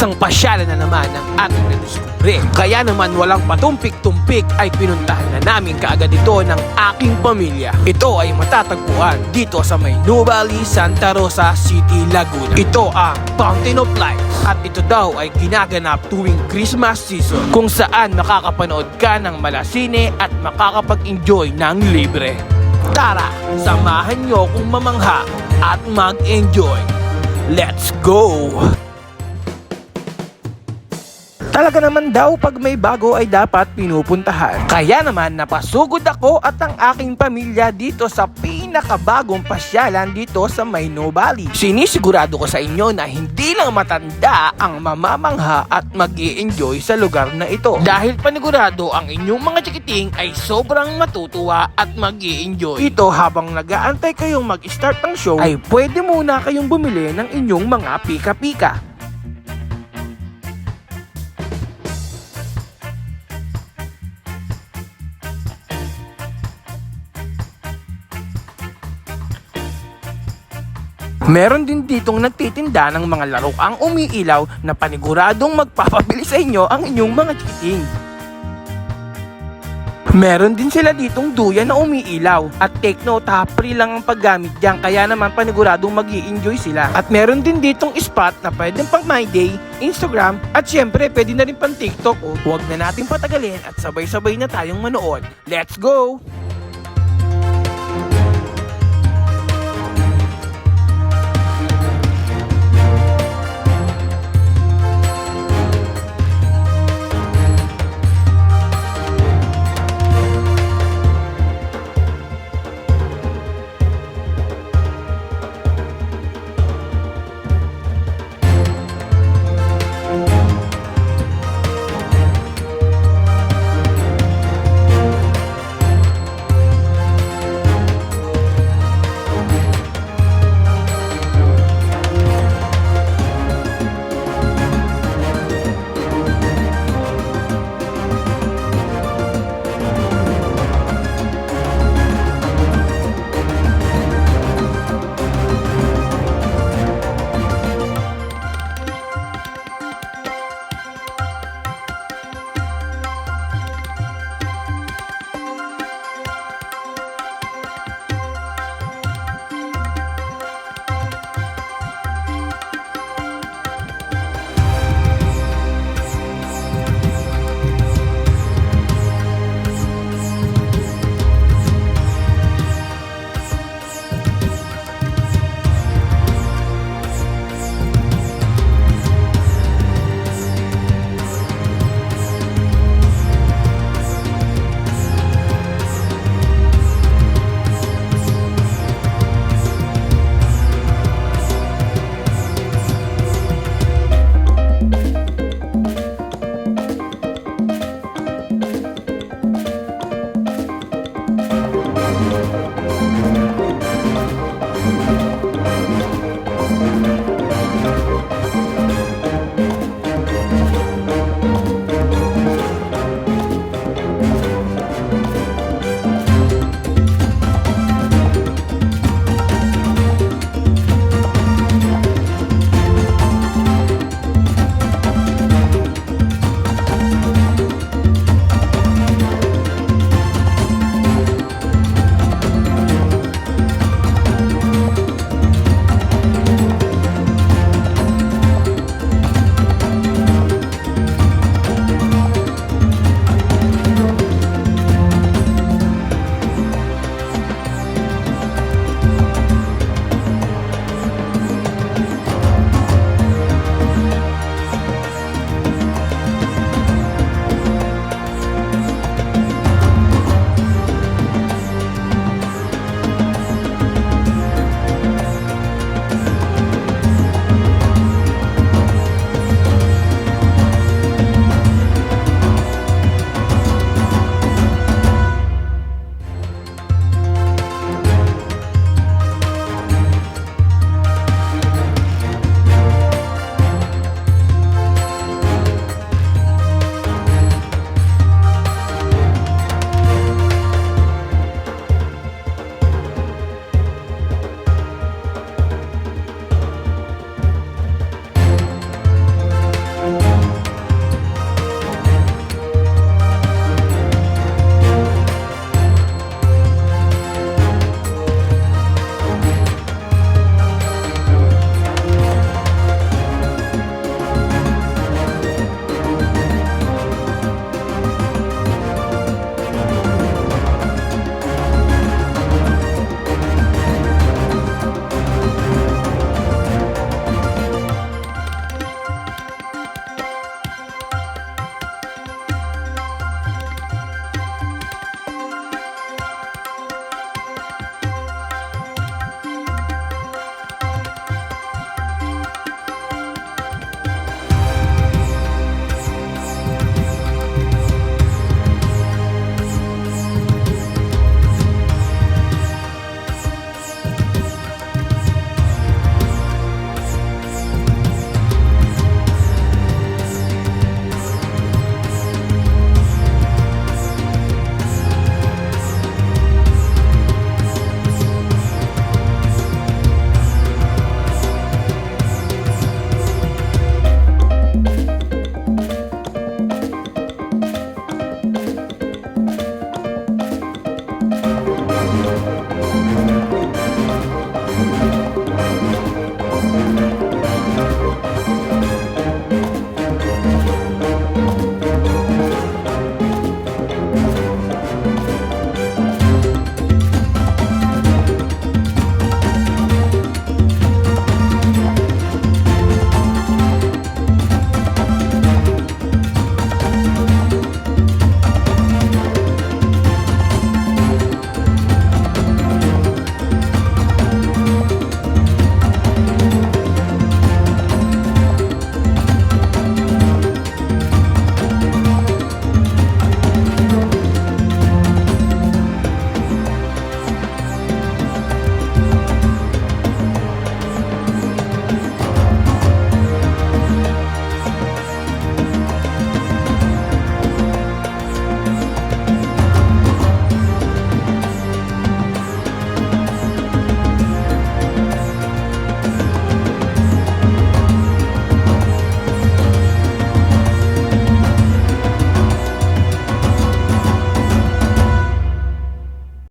Isang pasyalan na naman ang ating nadiskubre. Kaya naman walang patumpik-tumpik ay pinuntahan na namin kaagad ito ng aking pamilya. Ito ay matatagpuan dito sa may New Valley, Santa Rosa City, Laguna. Ito ang Fountain of Light at ito daw ay ginaganap tuwing Christmas season kung saan makakapanood ka ng malasine at makakapag-enjoy ng libre. Tara, samahan nyo kung mamangha at mag-enjoy. Let's go! Talaga naman daw pag may bago ay dapat pinupuntahan. Kaya naman napasugod ako at ang aking pamilya dito sa pinakabagong pasyalan dito sa may New Valley. Sinisigurado ko sa inyo na hindi lang matanda ang mamamangha at mag-i-enjoy sa lugar na ito. Dahil panigurado ang inyong mga chikiting ay sobrang matutuwa at mag-i-enjoy. Ito habang nag-aantay kayong mag-start ng show ay pwede muna kayong bumili ng inyong mga pika-pika. Meron din ditong nagtitinda ng mga laruang umiilaw na paniguradong magpapabili sa inyo ang inyong mga chikiting. Meron din sila ditong duyan na umiilaw at take note ha, free lang ang paggamit diyan kaya naman paniguradong mag-i-enjoy sila. At meron din ditong spot na pwedeng pang My Day, Instagram at syempre pwede na rin pang TikTok. Huwag na natin patagalin at sabay-sabay na tayong manood. Let's go!